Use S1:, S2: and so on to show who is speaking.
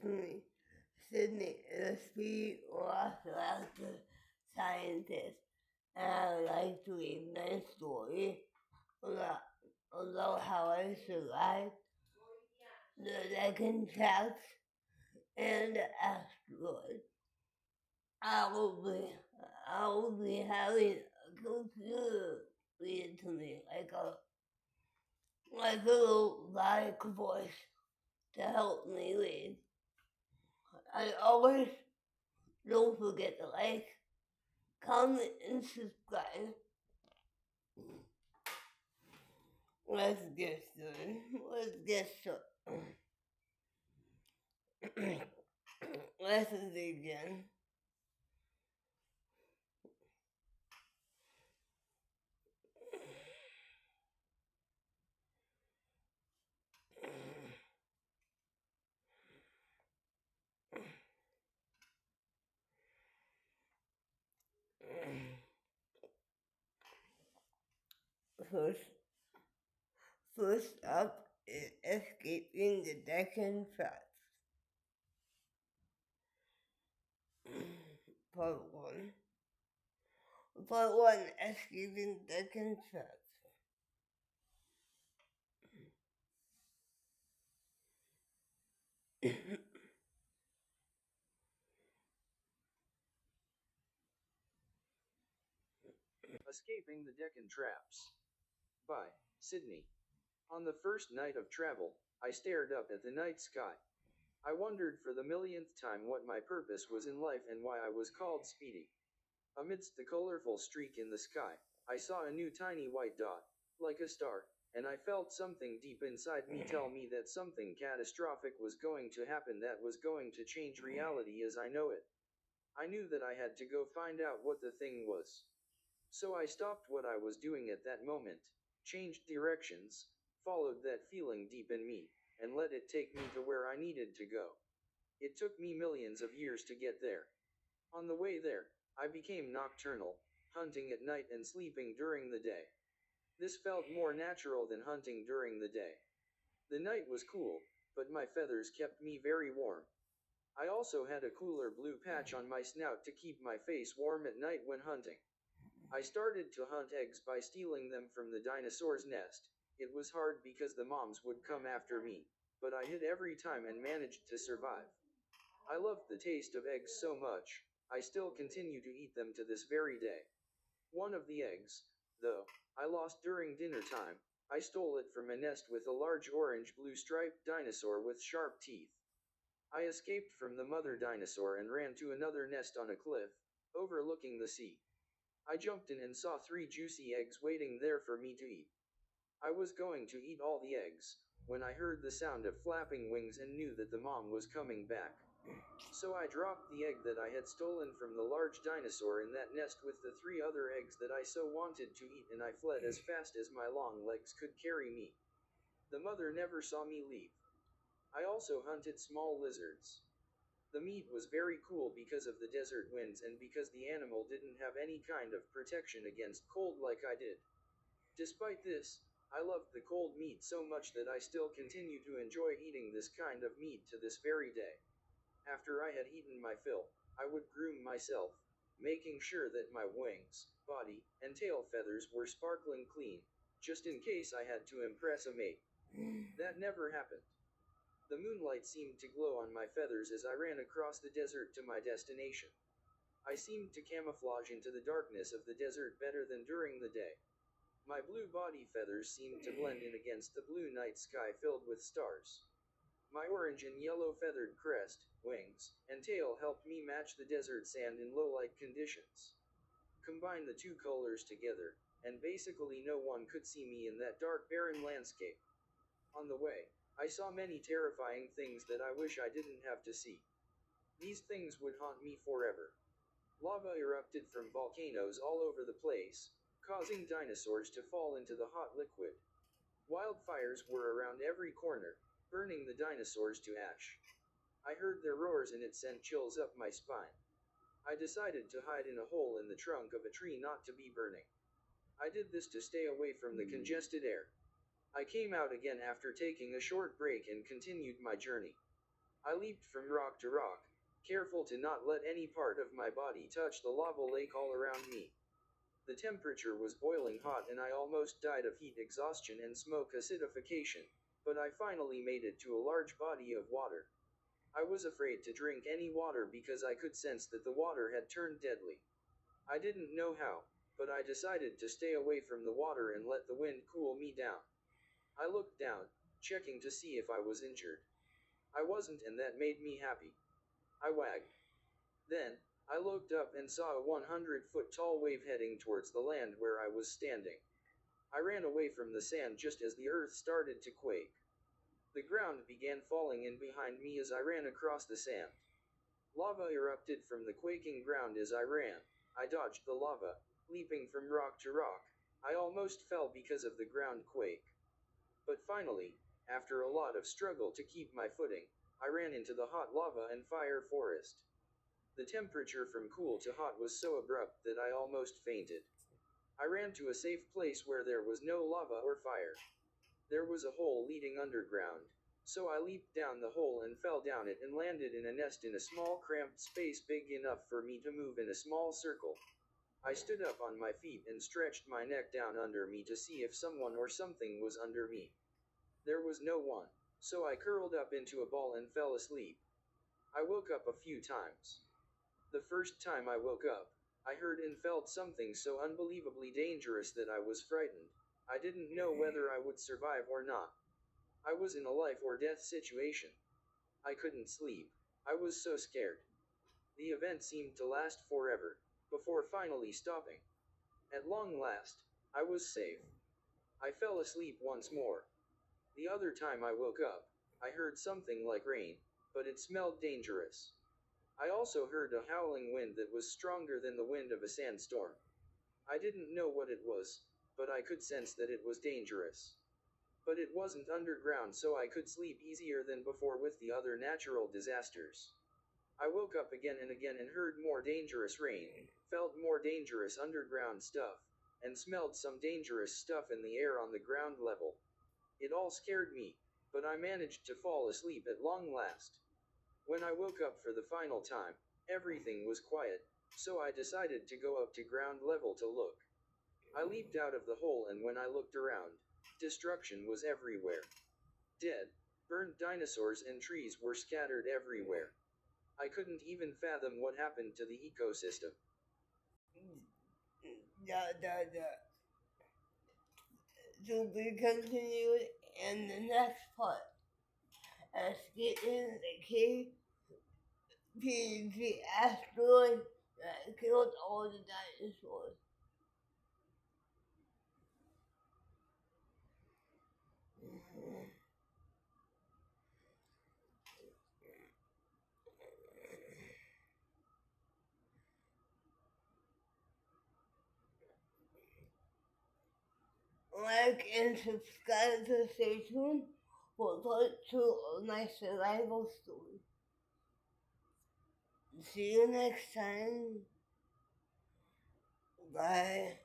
S1: Sydney is a speed radioactive scientist, and I like to read my story about how I survived the Deccan Traps and the asteroid. I will be, I will be having a computer read it to me like a little robotic voice to help me read. I always don't forget to like, comment, and subscribe. Let's get started. Let's get started. Let's begin. First, first up is escaping the Deccan Traps. Part 1. Part 1, escaping Deccan Traps.
S2: Escaping the Deccan Traps. By Sydney. On the first night of travel, I stared up at the night sky. I wondered for the millionth time what my purpose was in life and why I was called Speedy. Amidst the colorful streak in the sky, I saw a new tiny white dot, like a star, and I felt something deep inside me tell me that something catastrophic was going to happen that was going to change reality as I know it. I knew that I had to go find out what the thing was. So I stopped what I was doing at that moment, changed directions, followed that feeling deep in me, and let it take me to where I needed to go. It took me millions of years to get there. On the way there, I became nocturnal, hunting at night and sleeping during the day. This felt more natural than hunting during the day. The night was cool, but my feathers kept me very warm. I also had a cooler blue patch on my snout to keep my face warm at night when hunting. I started to hunt eggs by stealing them from the dinosaur's nest. It was hard because the moms would come after me, but I hid every time and managed to survive. I loved the taste of eggs so much, I still continue to eat them to this very day. One of the eggs, though, I lost during dinner time. I stole it from a nest with a large orange-blue striped dinosaur with sharp teeth. I escaped from the mother dinosaur and ran to another nest on a cliff, overlooking the sea. I jumped in and saw 3 juicy eggs waiting there for me to eat. I was going to eat all the eggs, when I heard the sound of flapping wings and knew that the mom was coming back. So I dropped the egg that I had stolen from the large dinosaur in that nest with the 3 other eggs that I so wanted to eat, and I fled as fast as my long legs could carry me. The mother never saw me leave. I also hunted small lizards. The meat was very cool because of the desert winds and because the animal didn't have any kind of protection against cold like I did. Despite this, I loved the cold meat so much that I still continue to enjoy eating this kind of meat to this very day. After I had eaten my fill, I would groom myself, making sure that my wings, body, and tail feathers were sparkling clean, just in case I had to impress a mate. That never happened. The moonlight seemed to glow on my feathers as I ran across the desert to my destination. I seemed to camouflage into the darkness of the desert better than during the day. My blue body feathers seemed to blend in against the blue night sky filled with stars. My orange and yellow feathered crest, wings, and tail helped me match the desert sand in low light conditions. Combine the two colors together, and basically no one could see me in that dark barren landscape. On the way, I saw many terrifying things that I wish I didn't have to see. These things would haunt me forever. Lava erupted from volcanoes all over the place, causing dinosaurs to fall into the hot liquid. Wildfires were around every corner, burning the dinosaurs to ash. I heard their roars and it sent chills up my spine. I decided to hide in a hole in the trunk of a tree not to be burning. I did this to stay away from the congested air. I came out again after taking a short break and continued my journey. I leaped from rock to rock, careful to not let any part of my body touch the lava lake all around me. The temperature was boiling hot and I almost died of heat exhaustion and smoke acidification, but I finally made it to a large body of water. I was afraid to drink any water because I could sense that the water had turned deadly. I didn't know how, but I decided to stay away from the water and let the wind cool me down. I looked down, checking to see if I was injured. I wasn't, and that made me happy. I wagged. Then, I looked up and saw a 100-foot tall wave heading towards the land where I was standing. I ran away from the sand just as the earth started to quake. The ground began falling in behind me as I ran across the sand. Lava erupted from the quaking ground as I ran. I dodged the lava, leaping from rock to rock. I almost fell because of the ground quake. But finally, after a lot of struggle to keep my footing, I ran into the hot lava and fire forest. The temperature from cool to hot was so abrupt that I almost fainted. I ran to a safe place where there was no lava or fire. There was a hole leading underground, so I leaped down the hole and fell down it and landed in a nest in a small cramped space big enough for me to move in a small circle. I stood up on my feet and stretched my neck down under me to see if someone or something was under me. There was no one, so I curled up into a ball and fell asleep. I woke up a few times. The first time I woke up, I heard and felt something so unbelievably dangerous that I was frightened. I didn't know whether I would survive or not. I was in a life or death situation. I couldn't sleep. I was so scared. The event seemed to last forever, before finally stopping. At long last, I was safe. I fell asleep once more. The other time I woke up, I heard something like rain, but it smelled dangerous. I also heard a howling wind that was stronger than the wind of a sandstorm. I didn't know what it was, but I could sense that it was dangerous. But it wasn't underground, so I could sleep easier than before with the other natural disasters. I woke up again and heard more dangerous rain, felt more dangerous underground stuff, and smelled some dangerous stuff in the air on the ground level. It all scared me, but I managed to fall asleep at long last. When I woke up for the final time, everything was quiet, so I decided to go up to ground level to look. I leaped out of the hole, and when I looked around, destruction was everywhere. Dead, burned dinosaurs and trees were scattered everywhere. I couldn't even fathom what happened to the ecosystem.
S1: The to be continued in the next part. Escaping the KPG asteroid that killed all the dinosaurs. Like and subscribe to stay tuned for part 2 of my survival story. See you next time. Bye.